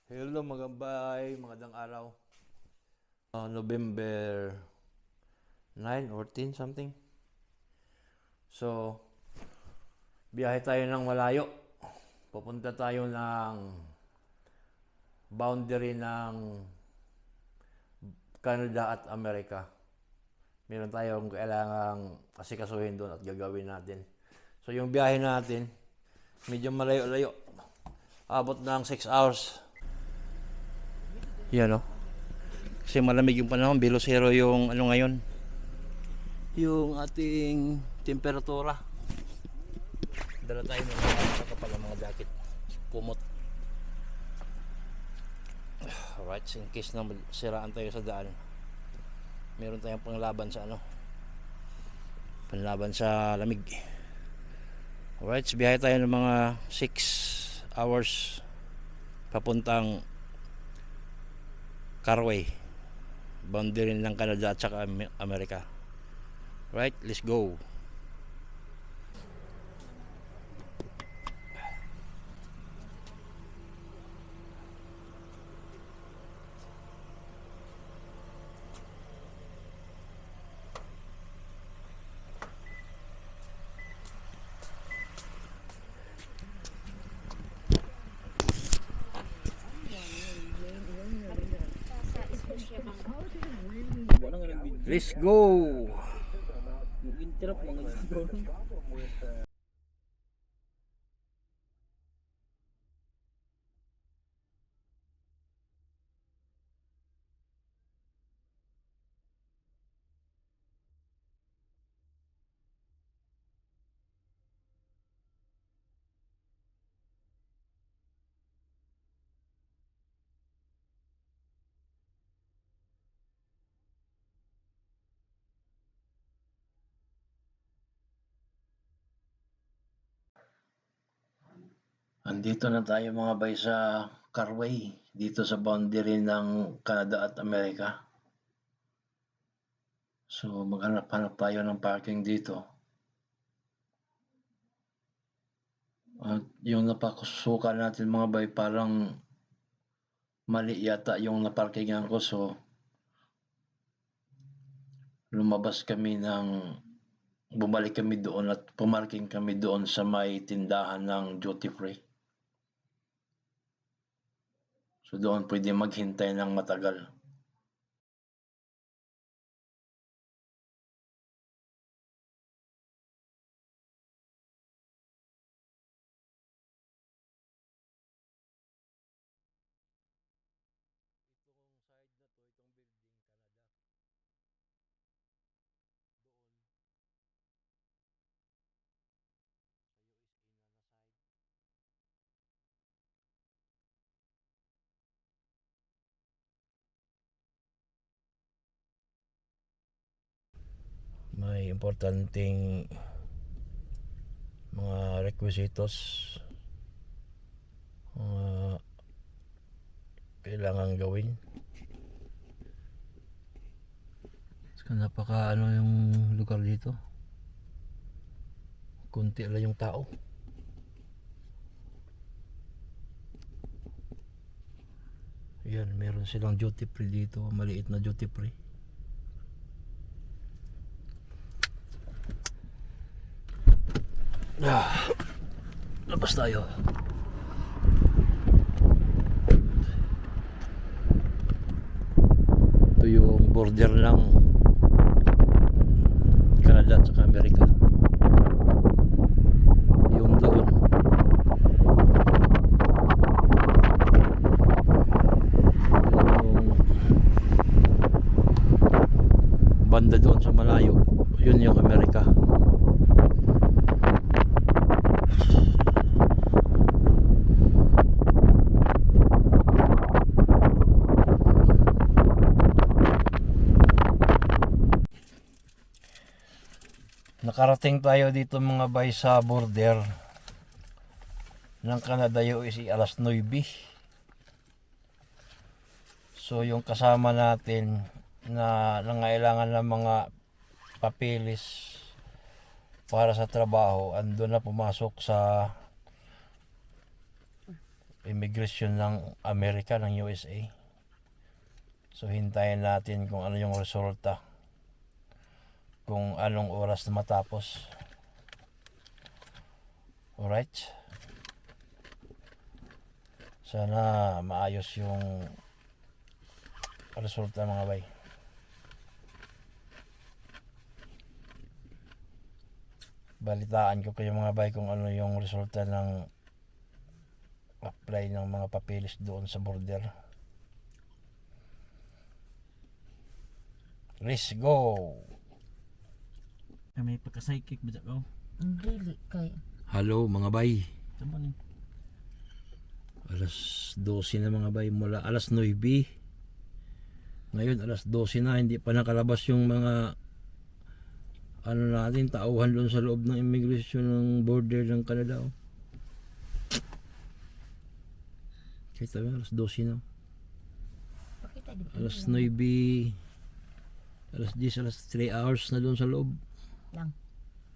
Hello, magandang araw. November 9 or 10 something. So, biyahe tayo ng malayo. Pupunta tayo ng boundary ng Canada at Amerika. Meron tayong kailangang asikasuhin doon at gagawin natin. So, yung biyahe natin, medyo malayo-layo. Abot ng 6 hours. Yan o. Kasi malamig yung panahon, below zero yung ano ngayon. Yung ating temperatura. Dala tayo ng mga kapal ng mga jacket. Kumot. Alright, so in case na siraan tayo sa daan, meron tayong panglaban sa ano. Panlaban sa lamig. Alright, so biyahe tayo ng mga 6 hours papuntang Carway, boundary ng Canada at saka Amerika. Right, let's go. Let's go. Interrupt mga siguro. Andito na tayo mga bay sa Carway, dito sa boundary ng Canada at Amerika. So maghanap-hanap tayo ng parking dito. At yung napasukan natin mga bay, parang mali yata yung naparkingan ko. So bumalik kami doon at pumarking kami doon sa may tindahan ng duty free. So doon pwede maghintay ng matagal. May importanteng mga requisitos, mga kailangan gawin. So, napaka yung lugar dito, kunti lang yung tao. Yan, meron silang duty free dito, maliit na duty free. Labas tayo. Ito yung border ng Canada at saka Amerika. Yung doon, yung banda doon sa malayo, yun yung Amerika. Nakarating tayo dito mga bay sa border ng Canada USA alas 9. So yung kasama natin na nangailangan ng mga papeles para sa trabaho, andun na pumasok sa immigration ng Amerika, ng USA. So hintayin natin kung ano yung resulta, kung anong oras na matapos. Alright, sana maayos yung resulta mga bay. Balitaan ko kayo mga bay kung ano yung resulta ng apply ng mga papeles doon sa border. Let's go! May pagka-psychic ba dyan? Dili kay. Hello mga bay. Tama ni. Alas 12 na mga bay, mula alas 9. Ngayon alas 12 na, hindi pa nakalabas yung mga ano natin, tauhan doon sa loob ng immigration ng border ng Canada. Oh. Kita mo, alas 12 na. Pakita dito. Alas 9, alas 10, alas 3 hours na doon sa loob. Lang.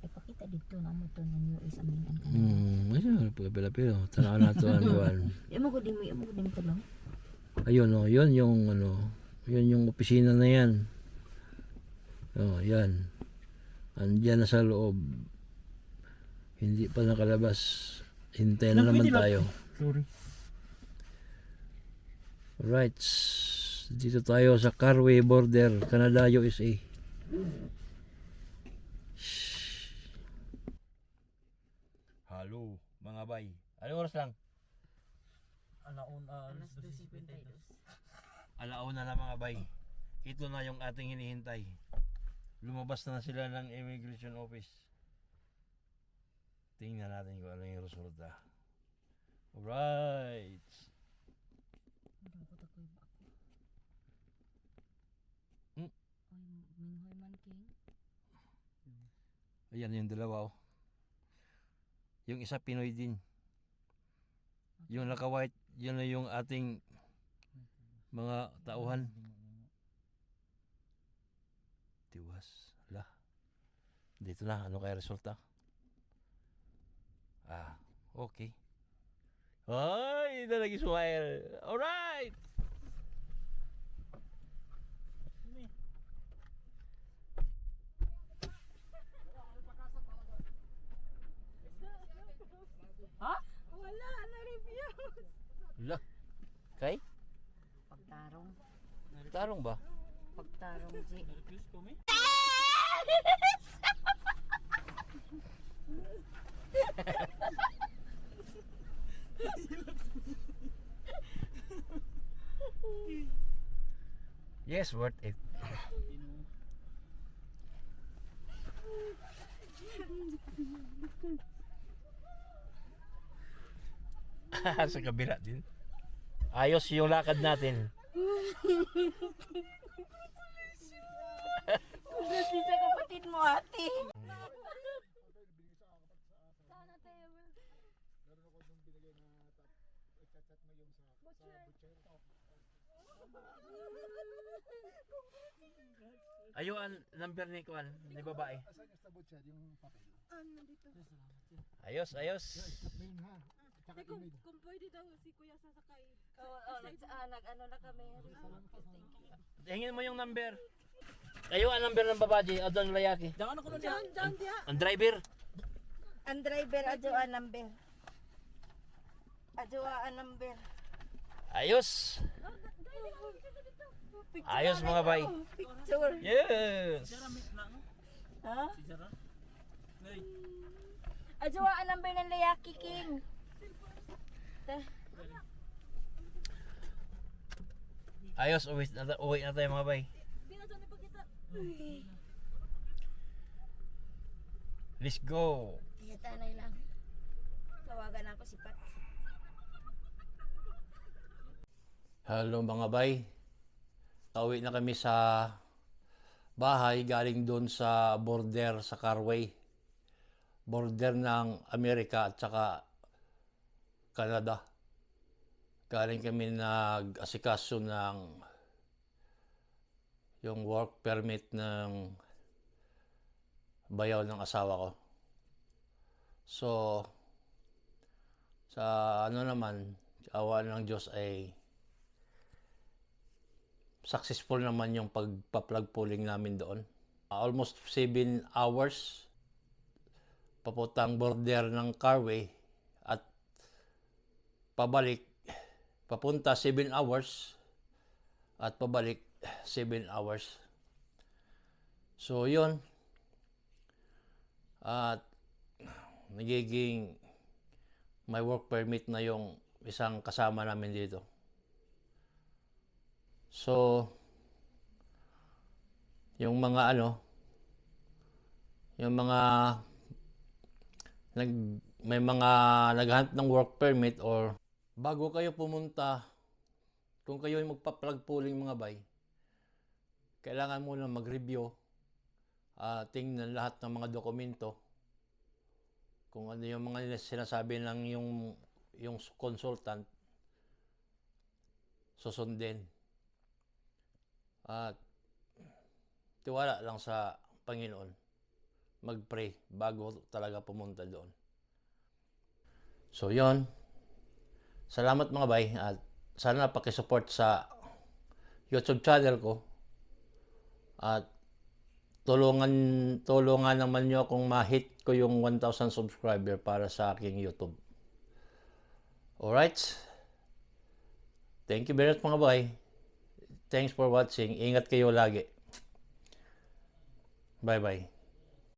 Ay pakita dito na mo to ng US aminan ka. Ayun, pero tanaw na to ano yan. Imo ko din to lang. Ayun oh, yun yung ano, yun yung opisina na yan. Oh, yan. Andiyan na sa loob. Hindi pa nakalabas. Hintayin na naman tayo. Sorry. Right. Dito tayo sa Carway border, Canada, USA. Hello, mga bay. Anong oras lang? Alas 12:52. Alauna na mga bay. Ito na yung ating hinihintay. Lumabas na sila ng immigration office. Tingnan natin kung ano yung resulta. Alright. Oy, minghoy man king. Ayan yung dalawa oh. Yung isa Pinoy din. Yung naka-white, yun na yung ating mga tauhan. Tiwas. Lah. Dito na. Ano kaya resulta? Ah, okay. Ay, na nag-smile. Alright! Ha? Wala na review. Lah. Kay? Pagtarong. Tarong ba? Pagtarong G. Nervous ko mi. Yes, worth it. Sa kabila din. Ayos yung lakad natin. Kasi sa kapatid mo ate. Sana tayo will. Ayo ang number ni Kuan, ni babae. Ayos, ayos. Kung pwede daw si Kuya sasakay. Nag-ano na kami. Hingin mo yung number. Ayo ang number ng babae, Adon Layaki. Jangan ako na Diyan diya. Ang driver. Ang driver adyo ang number. Adyo ang number. Ayos. Ayos mga bay. Picture. Yes. Sara mit na no? Ha? Si Sara. Nay. Adyo ang number ng Layaki King. Ayos, uwi na tayo mga bay. Pinasa ni pagkita. Let's go. Kaya tanay lang. Tawagan ako si Pat. Hello mga bay. Pauwi na kami sa bahay galing doon sa border sa Carway. Border ng Amerika at saka Canada. Galing kami nag-asikaso ng yung work permit ng bayaw ng asawa ko. So, sa ano naman, awa ng Diyos ay successful naman yung pagpa-plug pulling namin doon. Almost 7 hours papuntang border ng Carway at pabalik, papunta 7 hours at pabalik 7 hours. So yun, at nagiging may work permit na yung isang kasama namin dito. So yung mga may mga naghahanap ng work permit, or bago kayo pumunta, kung kayo ay magpa-plug pulling mga bay, kailangan muna mag-review, tingnan lahat ng mga dokumento, kung ano yung mga sinasabi ng yung consultant, susundin. At tiwala lang sa Panginoon, mag-pray bago talaga pumunta doon. So yon, salamat mga bay, at sana pakisupport sa YouTube channel ko, at tulungan naman nyo akong ma-hit ko yung 1,000 subscriber para sa aking YouTube. Alright, thank you very much mga bay. Thanks for watching. Ingat kayo lagi. Bye bye.